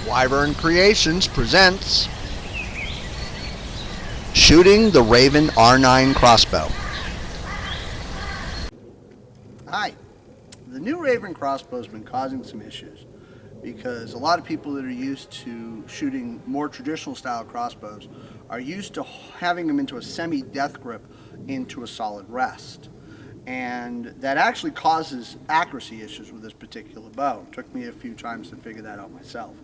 Wyvern Creations presents Shooting the Ravin R9 Crossbow. Hi. The new Ravin crossbow has been causing some issues because a lot of people that are used to shooting more traditional style crossbows are used to having them into a semi-death grip into a solid rest. And that actually causes accuracy issues with this particular bow. It took me a few times to figure that out myself.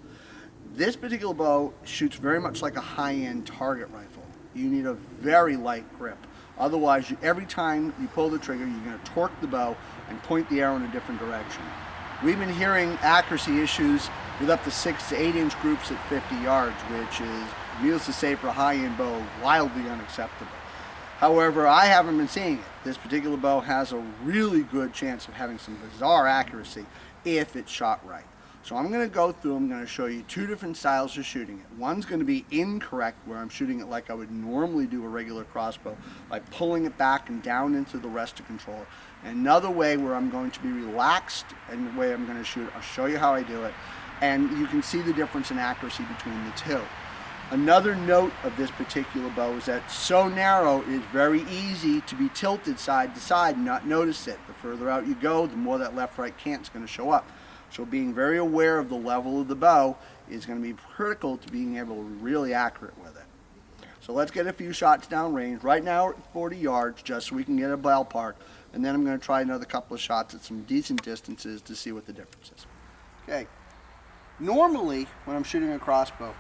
This particular bow shoots very much like a high-end target rifle. You need a very light grip. Otherwise, every time you pull the trigger, you're going to torque the bow and point the arrow in a different direction. We've been hearing accuracy issues with up to 6 to 8 inch groups at 50 yards, which is, needless to say, for a high-end bow, wildly unacceptable. However, I haven't been seeing it. This particular bow has a really good chance of having some bizarre accuracy if it's shot right. So I'm going to go through, I'm going to show you two different styles of shooting it. One's going to be incorrect, where I'm shooting it like I would normally do a regular crossbow, by pulling it back and down into the rest of control. And another way where I'm going to be relaxed, and the way I'm going to shoot, I'll show you how I do it. And you can see the difference in accuracy between the two. Another note of this particular bow is that it's so narrow, it is very easy to be tilted side to side and not notice it. The further out you go, the more that left-right cant's going to show up. So being very aware of the level of the bow is going to be critical to being able to be really accurate with it. So let's get a few shots down range. Right now we're at 40 yards, just so we can get a ballpark, and then I'm going to try another couple of shots at some decent distances to see what the difference is. Okay. Normally, when I'm shooting a crossbow,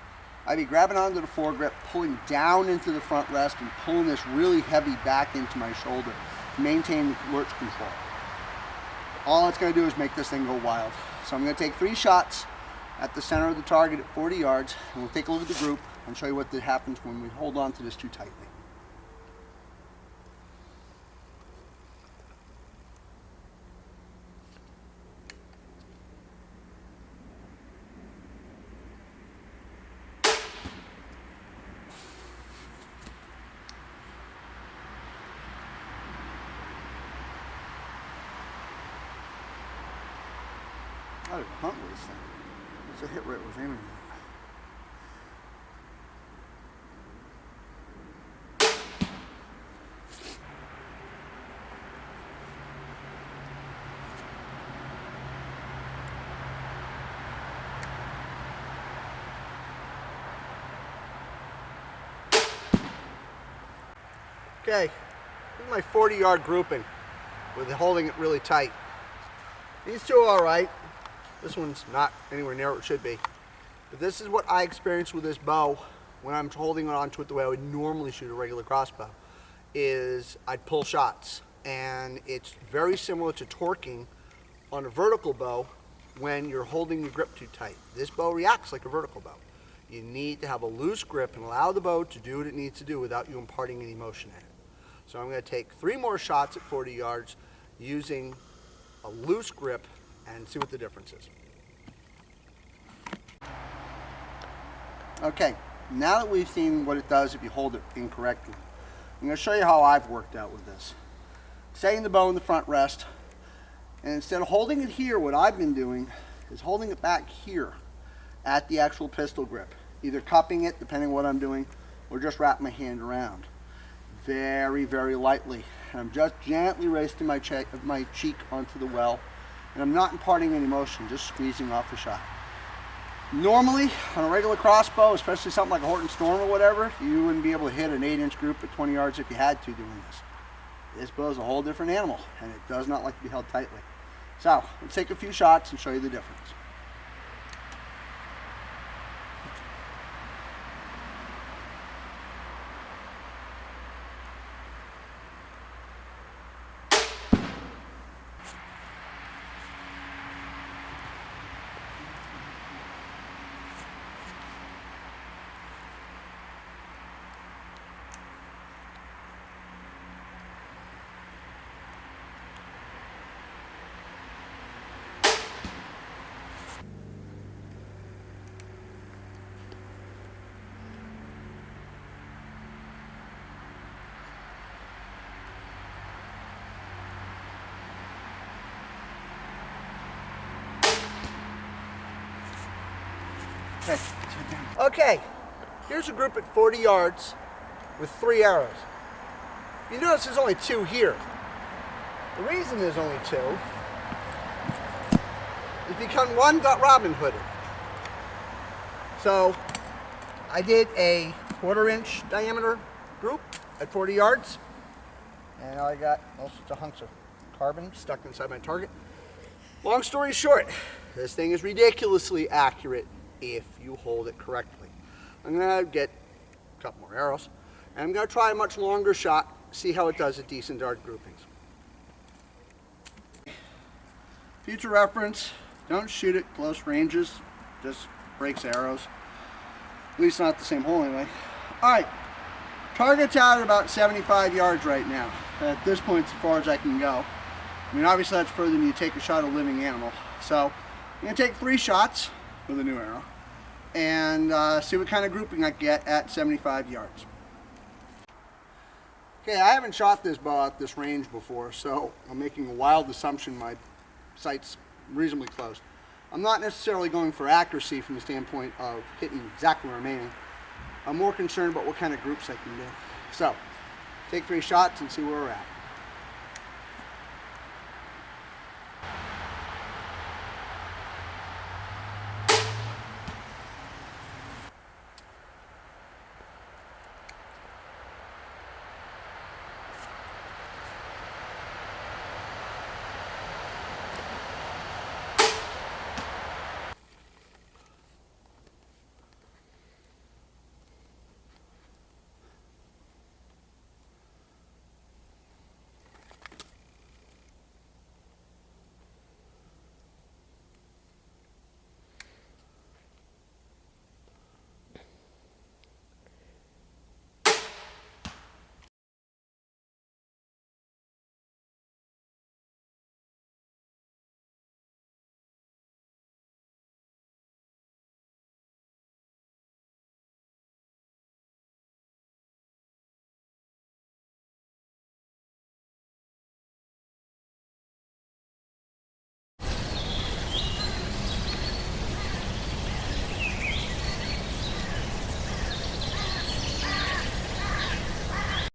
I'd be grabbing onto the foregrip, pulling down into the front rest, and pulling this really heavy back into my shoulder to maintain the lurch control. All it's going to do is make this thing go wild. So I'm going to take 3 shots at the center of the target at 40 yards, and we'll take a look at the group and show you what happens when we hold on to this too tightly. I didn't hunt with this thing. It's a hit rate was aiming at. Okay, this is my 40-yard grouping with holding it really tight. These two are all right. This one's not anywhere near what it should be. But this is what I experienced with this bow when I'm holding on to it the way I would normally shoot a regular crossbow, is I'd pull shots. And it's very similar to torquing on a vertical bow when you're holding your grip too tight. This bow reacts like a vertical bow. You need to have a loose grip and allow the bow to do what it needs to do without you imparting any motion in it. So I'm going to take 3 more shots at 40 yards using a loose grip and see what the difference is. Okay, now that we've seen what it does if you hold it incorrectly, I'm going to show you how I've worked out with this. Setting the bow in the front rest, and instead of holding it here, what I've been doing is holding it back here at the actual pistol grip, either cupping it, depending on what I'm doing, or just wrap my hand around. Very, very lightly. And I'm just gently raising my cheek onto the well, and I'm not imparting any motion, just squeezing off the shot. Normally, on a regular crossbow, especially something like a Horton Storm or whatever, you wouldn't be able to hit an 8-inch group at 20 yards if you had to doing this. This bow is a whole different animal, and it does not like to be held tightly. So, let's take a few shots and show you the difference. Okay, here's a group at 40 yards with 3 arrows. You notice there's only 2 here. The reason there's only 2 is because one got Robin hooded. So I did a 1/4 inch diameter group at 40 yards, and I got all sorts of hunks of carbon stuck inside my target. Long story short, this thing is ridiculously accurate if you hold it correctly. I'm gonna get a couple more arrows, and I'm gonna try a much longer shot, see how it does at decent dart groupings. Future reference, don't shoot at close ranges, just breaks arrows. At least not the same hole anyway. Alright, target's out at about 75 yards right now. At this point, it's as far as I can go. I mean, obviously that's further than you take a shot at a living animal. So, I'm going to take 3 shots with a new arrow and see what kind of grouping I get at 75 yards. Okay, I haven't shot this bow at this range before, so I'm making a wild assumption my sight's reasonably close. I'm not necessarily going for accuracy from the standpoint of hitting exactly where I'm aiming. I'm more concerned about what kind of groups I can do. So, take 3 shots and see where we're at.